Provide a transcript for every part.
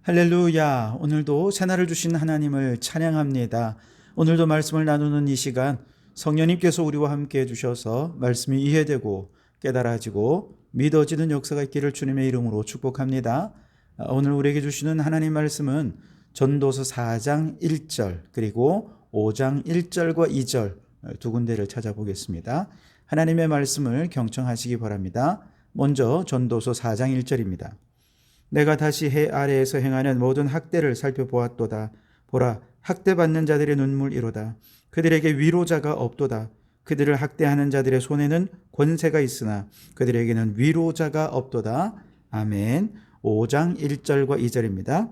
할렐루야. 오늘도 새날을 주신 하나님을 찬양합니다. 오늘도 말씀을 나누는 이 시간 성령님께서 우리와 함께 해주셔서 말씀이 이해되고 깨달아지고 믿어지는 역사가 있기를 주님의 이름으로 축복합니다. 오늘 우리에게 주시는 하나님 말씀은 전도서 4장 1절 그리고 5장 1절과 2절 두 군데를 찾아보겠습니다. 하나님의 말씀을 경청하시기 바랍니다. 먼저 전도서 4장 1절입니다. 내가 다시 해 아래에서 행하는 모든 학대를 살펴보았도다. 보라, 학대받는 자들의 눈물이로다. 그들에게 위로자가 없도다. 그들을 학대하는 자들의 손에는 권세가 있으나 그들에게는 위로자가 없도다. 아멘. 5장 1절과 2절입니다.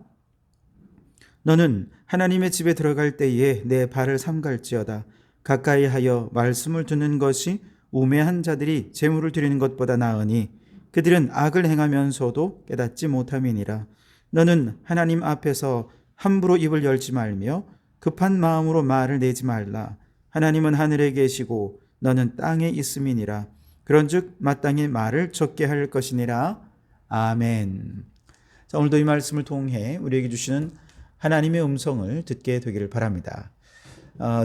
너는 하나님의 집에 들어갈 때에 내 발을 삼갈지어다. 가까이 하여 말씀을 듣는 것이 우매한 자들이 재물을 드리는 것보다 나으니 그들은 악을 행하면서도 깨닫지 못함이니라. 너는 하나님 앞에서 함부로 입을 열지 말며 급한 마음으로 말을 내지 말라. 하나님은 하늘에 계시고 너는 땅에 있음이니라. 그런즉 마땅히 말을 적게 할 것이니라. 아멘. 자, 오늘도 이 말씀을 통해 우리에게 주시는 하나님의 음성을 듣게 되기를 바랍니다.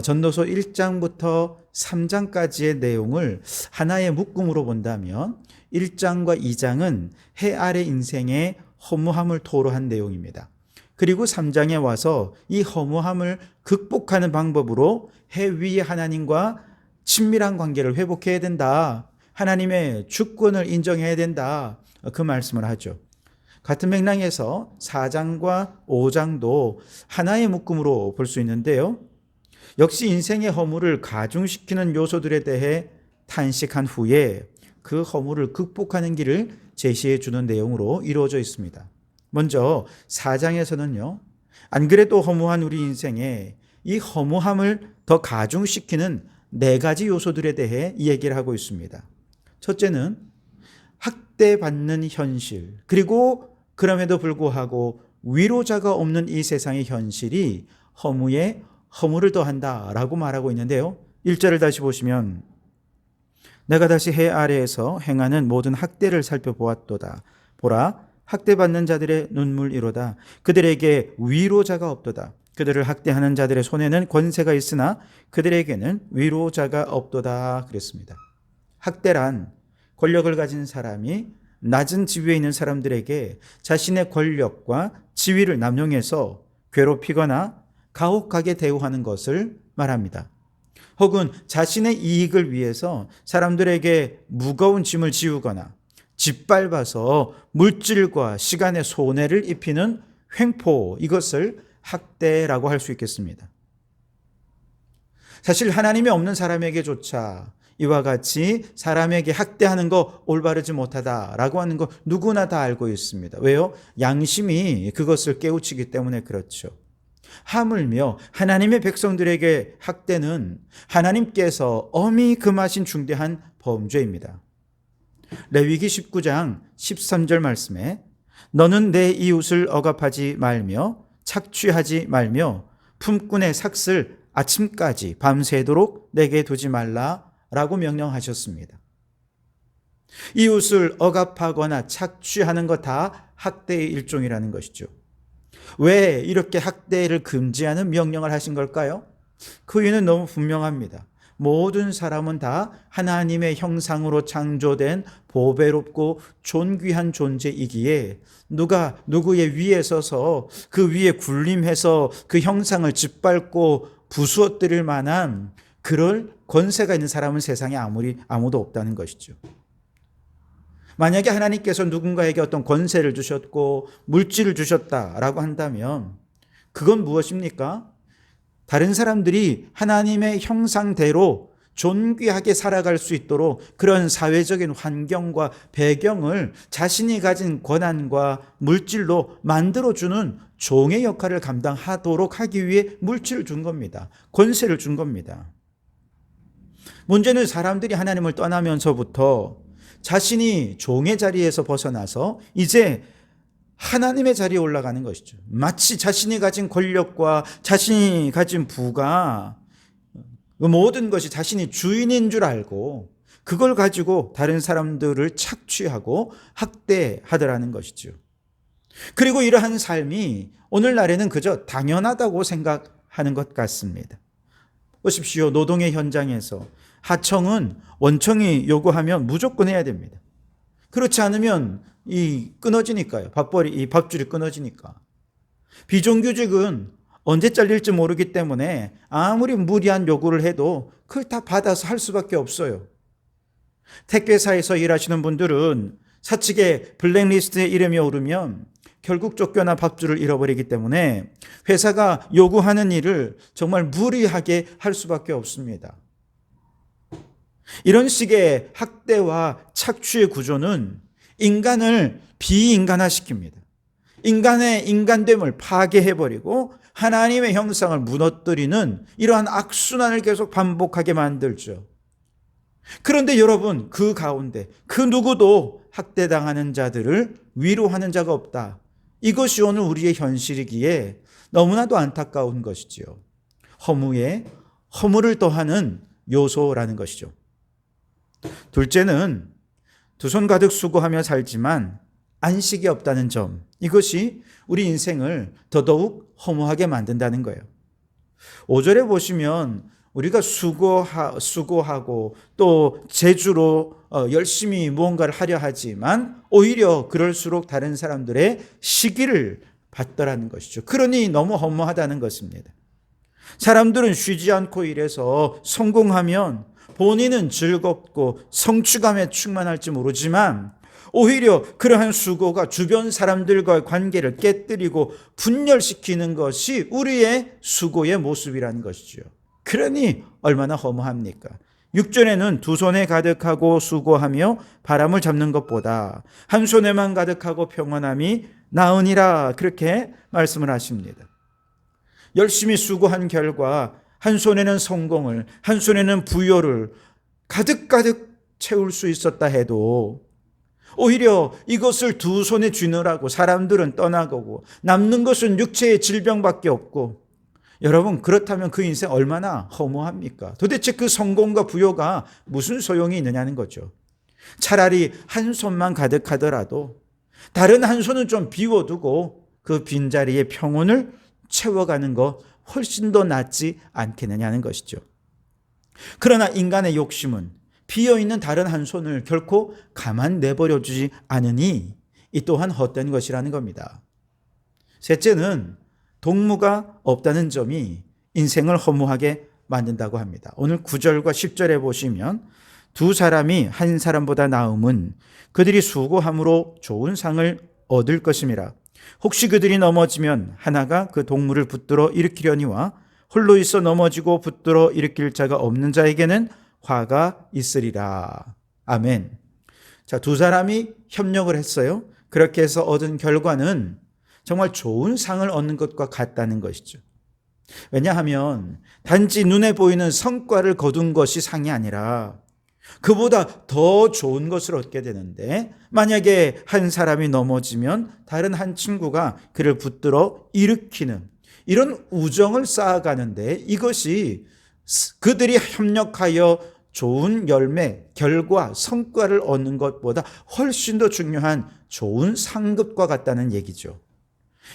전도서 1장부터 3장까지의 내용을 하나의 묶음으로 본다면 1장과 2장은 해 아래 인생의 허무함을 토로한 내용입니다. 그리고 3장에 와서 이 허무함을 극복하는 방법으로 해 위의 하나님과 친밀한 관계를 회복해야 된다. 하나님의 주권을 인정해야 된다. 그 말씀을 하죠. 같은 맥락에서 4장과 5장도 하나의 묶음으로 볼 수 있는데요. 역시 인생의 허물을 가중시키는 요소들에 대해 탄식한 후에 그 허물을 극복하는 길을 제시해 주는 내용으로 이루어져 있습니다. 먼저 4장에서는요. 안 그래도 허무한 우리 인생에 이 허무함을 더 가중시키는 4가지 요소들에 대해 얘기를 하고 있습니다. 첫째는 학대받는 현실, 그리고 그럼에도 불구하고 위로자가 없는 이 세상의 현실이 허무에 허물을 더한다라고 말하고 있는데요. 1절을 다시 보시면 내가 다시 해 아래에서 행하는 모든 학대를 살펴보았도다. 보라, 학대받는 자들의 눈물이로다. 그들에게 위로자가 없도다. 그들을 학대하는 자들의 손에는 권세가 있으나 그들에게는 위로자가 없도다. 그랬습니다. 학대란 권력을 가진 사람이 낮은 지위에 있는 사람들에게 자신의 권력과 지위를 남용해서 괴롭히거나 가혹하게 대우하는 것을 말합니다. 혹은 자신의 이익을 위해서 사람들에게 무거운 짐을 지우거나 짓밟아서 물질과 시간의 손해를 입히는 횡포, 이것을 학대라고 할 수 있겠습니다. 사실 하나님이 없는 사람에게조차 이와 같이 사람에게 학대하는 거 올바르지 못하다라고 하는 거 누구나 다 알고 있습니다. 왜요? 양심이 그것을 깨우치기 때문에 그렇죠. 하물며 하나님의 백성들에게 학대는 하나님께서 엄히 금하신 중대한 범죄입니다. 레위기 19장 13절 말씀에 너는 내 이웃을 억압하지 말며 착취하지 말며 품꾼의 삭슬 아침까지 밤새도록 내게 두지 말라라고 명령하셨습니다. 이웃을 억압하거나 착취하는 것 다 학대의 일종이라는 것이죠. 왜 이렇게 학대를 금지하는 명령을 하신 걸까요? 그 이유는 너무 분명합니다. 모든 사람은 다 하나님의 형상으로 창조된 보배롭고 존귀한 존재이기에 누가 누구의 위에 서서 그 위에 군림해서 그 형상을 짓밟고 부수어뜨릴 만한 그럴 권세가 있는 사람은 세상에 아무도 없다는 것이죠. 만약에 하나님께서 누군가에게 어떤 권세를 주셨고 물질을 주셨다라고 한다면 그건 무엇입니까? 다른 사람들이 하나님의 형상대로 존귀하게 살아갈 수 있도록 그런 사회적인 환경과 배경을 자신이 가진 권한과 물질로 만들어주는 종의 역할을 감당하도록 하기 위해 물질을 준 겁니다. 권세를 준 겁니다. 문제는 사람들이 하나님을 떠나면서부터 자신이 종의 자리에서 벗어나서 이제 하나님의 자리에 올라가는 것이죠. 마치 자신이 가진 권력과 자신이 가진 부가 그 모든 것이 자신이 주인인 줄 알고 그걸 가지고 다른 사람들을 착취하고 학대하더라는 것이죠. 그리고 이러한 삶이 오늘날에는 그저 당연하다고 생각하는 것 같습니다. 보십시오. 노동의 현장에서 하청은 원청이 요구하면 무조건 해야 됩니다. 그렇지 않으면 끊어지니까요. 이 밥줄이 끊어지니까. 비정규직은 언제 잘릴지 모르기 때문에 아무리 무리한 요구를 해도 그걸 다 받아서 할 수밖에 없어요. 택배사에서 일하시는 분들은 사측의 블랙리스트에 이름이 오르면 결국 쫓겨나 밥줄을 잃어버리기 때문에 회사가 요구하는 일을 정말 무리하게 할 수밖에 없습니다. 이런 식의 학대와 착취의 구조는 인간을 비인간화시킵니다. 인간의 인간됨을 파괴해버리고 하나님의 형상을 무너뜨리는 이러한 악순환을 계속 반복하게 만들죠. 그런데 여러분, 그 가운데 그 누구도 학대당하는 자들을 위로하는 자가 없다. 이것이 오늘 우리의 현실이기에 너무나도 안타까운 것이지요. 허무에 허무를 더하는 요소라는 것이죠. 둘째는 두 손 가득 수고하며 살지만 안식이 없다는 점. 이것이 우리 인생을 더더욱 허무하게 만든다는 거예요. 5절에 보시면 우리가 수고하고 또 재주로 열심히 무언가를 하려 하지만 오히려 그럴수록 다른 사람들의 시기를 받더라는 것이죠. 그러니 너무 허무하다는 것입니다. 사람들은 쉬지 않고 일해서 성공하면 본인은 즐겁고 성취감에 충만할지 모르지만 오히려 그러한 수고가 주변 사람들과의 관계를 깨뜨리고 분열시키는 것이 우리의 수고의 모습이라는 것이죠. 그러니 얼마나 허무합니까? 6절에는 두 손에 가득하고 수고하며 바람을 잡는 것보다 한 손에만 가득하고 평안함이 나으니라, 그렇게 말씀을 하십니다. 열심히 수고한 결과 한 손에는 성공을, 한 손에는 부여를 가득가득 채울 수 있었다 해도 오히려 이것을 두 손에 쥐느라고 사람들은 떠나가고 남는 것은 육체의 질병밖에 없고, 여러분, 그렇다면 그 인생 얼마나 허무합니까? 도대체 그 성공과 부여가 무슨 소용이 있느냐는 거죠. 차라리 한 손만 가득하더라도 다른 한 손은 좀 비워두고 그 빈자리에 평온을 채워가는 것 훨씬 더 낫지 않겠느냐는 것이죠. 그러나 인간의 욕심은 비어있는 다른 한 손을 결코 가만 내버려 주지 않으니 이 또한 헛된 것이라는 겁니다. 셋째는 동무가 없다는 점이 인생을 허무하게 만든다고 합니다. 오늘 9절과 10절에 보시면 두 사람이 한 사람보다 나음은 그들이 수고함으로 좋은 상을 얻을 것임이라. 혹시 그들이 넘어지면 하나가 그 동무를 붙들어 일으키려니와 홀로 있어 넘어지고 붙들어 일으킬 자가 없는 자에게는 화가 있으리라. 아멘. 자, 두 사람이 협력을 했어요. 그렇게 해서 얻은 결과는 정말 좋은 상을 얻는 것과 같다는 것이죠. 왜냐하면 단지 눈에 보이는 성과를 거둔 것이 상이 아니라 그보다 더 좋은 것을 얻게 되는데, 만약에 한 사람이 넘어지면 다른 한 친구가 그를 붙들어 일으키는 이런 우정을 쌓아가는데, 이것이 그들이 협력하여 좋은 열매, 결과, 성과를 얻는 것보다 훨씬 더 중요한 좋은 상급과 같다는 얘기죠.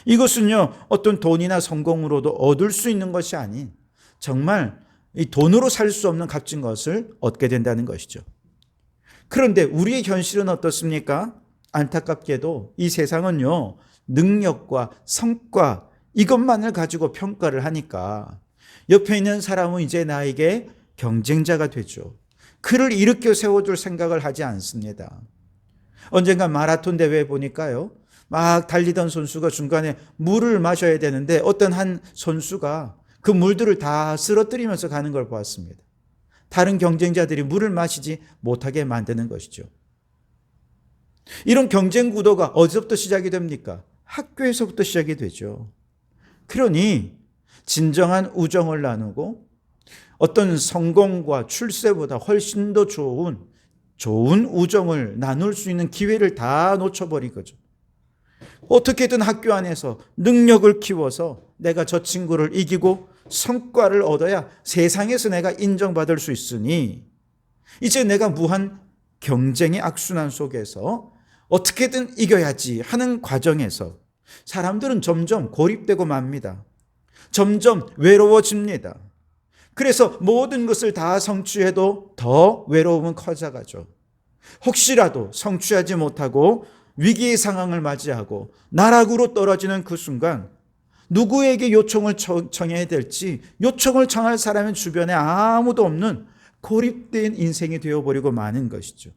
이것은요, 어떤 돈이나 성공으로도 얻을 수 있는 것이 아닌 정말 이 돈으로 살 수 없는 값진 것을 얻게 된다는 것이죠. 그런데 우리의 현실은 어떻습니까? 안타깝게도 이 세상은요, 능력과 성과 이것만을 가지고 평가를 하니까 옆에 있는 사람은 이제 나에게 경쟁자가 되죠. 그를 일으켜 세워줄 생각을 하지 않습니다. 언젠가 마라톤 대회에 보니까요, 막 달리던 선수가 중간에 물을 마셔야 되는데 어떤 한 선수가 그 물들을 다 쓰러뜨리면서 가는 걸 보았습니다. 다른 경쟁자들이 물을 마시지 못하게 만드는 것이죠. 이런 경쟁 구도가 어디서부터 시작이 됩니까? 학교에서부터 시작이 되죠. 그러니 진정한 우정을 나누고 어떤 성공과 출세보다 훨씬 더 좋은 우정을 나눌 수 있는 기회를 다 놓쳐버린 거죠. 어떻게든 학교 안에서 능력을 키워서 내가 저 친구를 이기고 성과를 얻어야 세상에서 내가 인정받을 수 있으니 이제 내가 무한 경쟁의 악순환 속에서 어떻게든 이겨야지 하는 과정에서 사람들은 점점 고립되고 맙니다. 점점 외로워집니다. 그래서 모든 것을 다 성취해도 더 외로움은 커져가죠. 혹시라도 성취하지 못하고 위기의 상황을 맞이하고 나락으로 떨어지는 그 순간 누구에게 요청을 청해야 될지 요청을 청할 사람은 주변에 아무도 없는 고립된 인생이 되어버리고 마는 것이죠.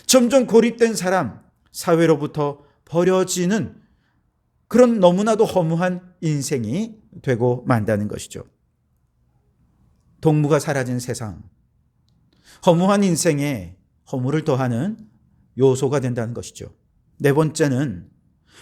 점점 고립된 사람, 사회로부터 버려지는 그런 너무나도 허무한 인생이 되고 만다는 것이죠. 동무가 사라진 세상, 허무한 인생에 허무를 더하는 요소가 된다는 것이죠. 네 번째는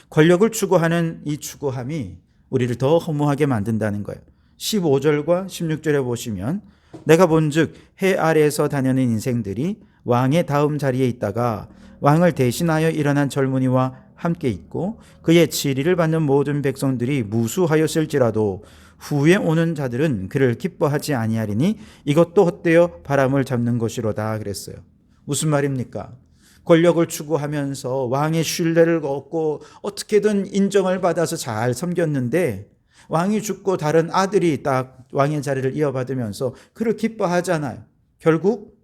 권력을 추구하는 이 추구함이 우리를 더 허무하게 만든다는 거예요. 15절과 16절에 보시면 내가 본즉 해 아래에서 다니는 인생들이 왕의 다음 자리에 있다가 왕을 대신하여 일어난 젊은이와 함께 있고 그의 지리를 받는 모든 백성들이 무수하였을지라도 후에 오는 자들은 그를 기뻐하지 아니하리니 이것도 헛되어 바람을 잡는 것이로다 그랬어요. 무슨 말입니까? 권력을 추구하면서 왕의 신뢰를 얻고 어떻게든 인정을 받아서 잘 섬겼는데 왕이 죽고 다른 아들이 딱 왕의 자리를 이어받으면서 그를 기뻐하잖아요. 결국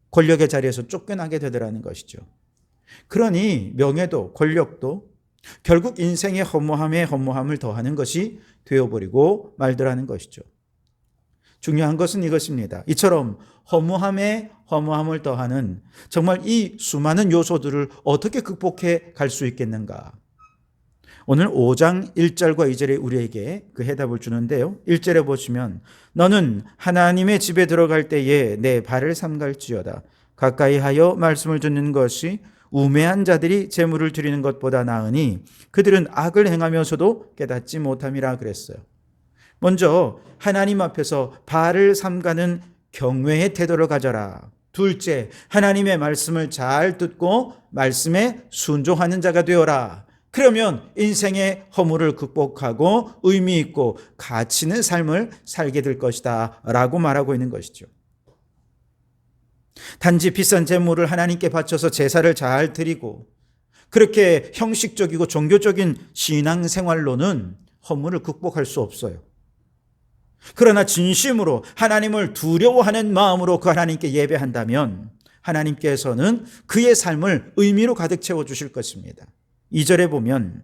권력의 자리에서 쫓겨나게 되더라는 것이죠. 그러니 명예도 권력도 결국 인생의 허무함에 허무함을 더하는 것이 되어버리고 말더라는 것이죠. 중요한 것은 이것입니다. 이처럼 허무함에 허무함을 더하는 정말 이 수많은 요소들을 어떻게 극복해 갈 수 있겠는가? 오늘 5장 1절과 2절에 우리에게 그 해답을 주는데요. 1절에 보시면 너는 하나님의 집에 들어갈 때에 내 발을 삼갈지어다. 가까이 하여 말씀을 듣는 것이 우매한 자들이 재물을 드리는 것보다 나으니 그들은 악을 행하면서도 깨닫지 못함이라 그랬어요. 먼저 하나님 앞에서 발을 삼가는 경외의 태도를 가져라. 둘째, 하나님의 말씀을 잘 듣고 말씀에 순종하는 자가 되어라. 그러면 인생의 허물을 극복하고 의미 있고 가치 있는 삶을 살게 될 것이다 라고 말하고 있는 것이죠. 단지 비싼 재물을 하나님께 바쳐서 제사를 잘 드리고 그렇게 형식적이고 종교적인 신앙생활로는 허물을 극복할 수 없어요. 그러나 진심으로 하나님을 두려워하는 마음으로 그 하나님께 예배한다면 하나님께서는 그의 삶을 의미로 가득 채워주실 것입니다. 2절에 보면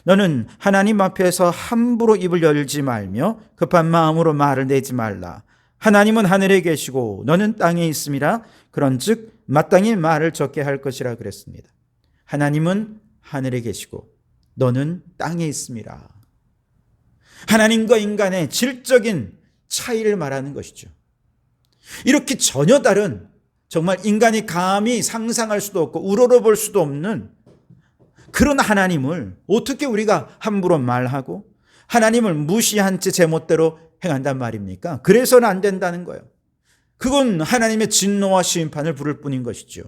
너는 하나님 앞에서 함부로 입을 열지 말며 급한 마음으로 말을 내지 말라. 하나님은 하늘에 계시고 너는 땅에 있음이라. 그런즉 마땅히 말을 적게 할 것이라 그랬습니다. 하나님은 하늘에 계시고 너는 땅에 있음이라. 하나님과 인간의 질적인 차이를 말하는 것이죠. 이렇게 전혀 다른 정말 인간이 감히 상상할 수도 없고 우러러볼 수도 없는 그런 하나님을 어떻게 우리가 함부로 말하고 하나님을 무시한 채 제멋대로 행한단 말입니까? 그래서는 안 된다는 거예요. 그건 하나님의 진노와 심판을 부를 뿐인 것이죠.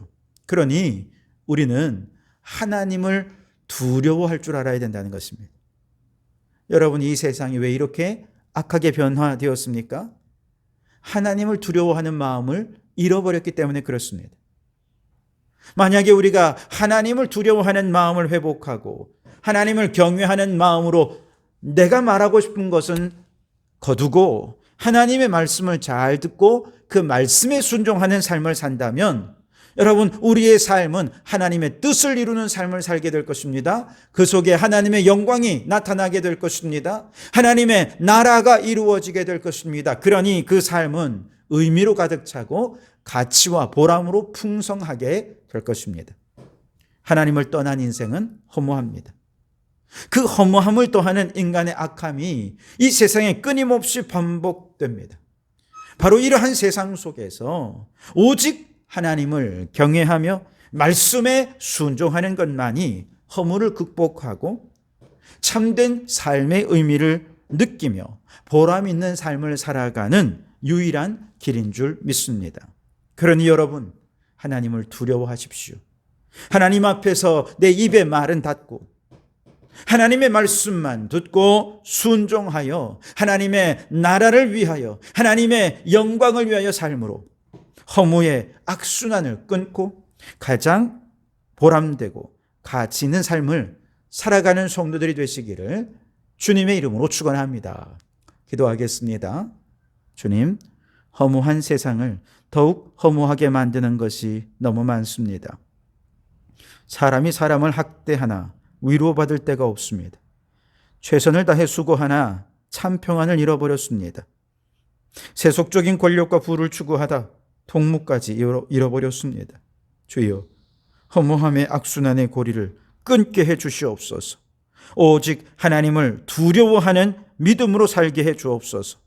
그러니 우리는 하나님을 두려워할 줄 알아야 된다는 것입니다. 여러분, 이 세상이 왜 이렇게 악하게 변화되었습니까? 하나님을 두려워하는 마음을 잃어버렸기 때문에 그렇습니다. 만약에 우리가 하나님을 두려워하는 마음을 회복하고 하나님을 경외하는 마음으로 내가 말하고 싶은 것은 거두고 하나님의 말씀을 잘 듣고 그 말씀에 순종하는 삶을 산다면 여러분, 우리의 삶은 하나님의 뜻을 이루는 삶을 살게 될 것입니다. 그 속에 하나님의 영광이 나타나게 될 것입니다. 하나님의 나라가 이루어지게 될 것입니다. 그러니 그 삶은 의미로 가득 차고 가치와 보람으로 풍성하게 될 것입니다. 하나님을 떠난 인생은 허무합니다. 그 허무함을 더하는 인간의 악함이 이 세상에 끊임없이 반복됩니다. 바로 이러한 세상 속에서 오직 하나님을 경외하며 말씀에 순종하는 것만이 허물을 극복하고 참된 삶의 의미를 느끼며 보람 있는 삶을 살아가는 유일한 길인 줄 믿습니다. 그러니 여러분, 하나님을 두려워하십시오. 하나님 앞에서 내 입의 말은 닫고 하나님의 말씀만 듣고 순종하여 하나님의 나라를 위하여 하나님의 영광을 위하여 삶으로 허무의 악순환을 끊고 가장 보람되고 가치 있는 삶을 살아가는 성도들이 되시기를 주님의 이름으로 축원합니다. 기도하겠습니다. 주님, 허무한 세상을 더욱 허무하게 만드는 것이 너무 많습니다. 사람이 사람을 학대하나 위로받을 데가 없습니다. 최선을 다해 수고하나 참 평안을 잃어버렸습니다. 세속적인 권력과 부를 추구하다 통무까지 잃어버렸습니다. 주여, 허무함의 악순환의 고리를 끊게 해 주시옵소서. 오직 하나님을 두려워하는 믿음으로 살게 해 주옵소서.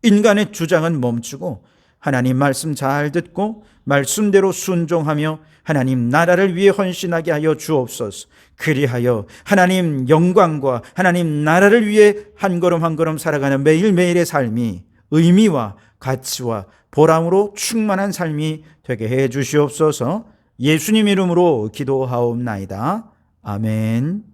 인간의 주장은 멈추고 하나님 말씀 잘 듣고 말씀대로 순종하며 하나님 나라를 위해 헌신하게 하여 주옵소서. 그리하여 하나님 영광과 하나님 나라를 위해 한 걸음 한 걸음 살아가는 매일매일의 삶이 의미와 가치와 보람으로 충만한 삶이 되게 해 주시옵소서. 예수님 이름으로 기도하옵나이다. 아멘.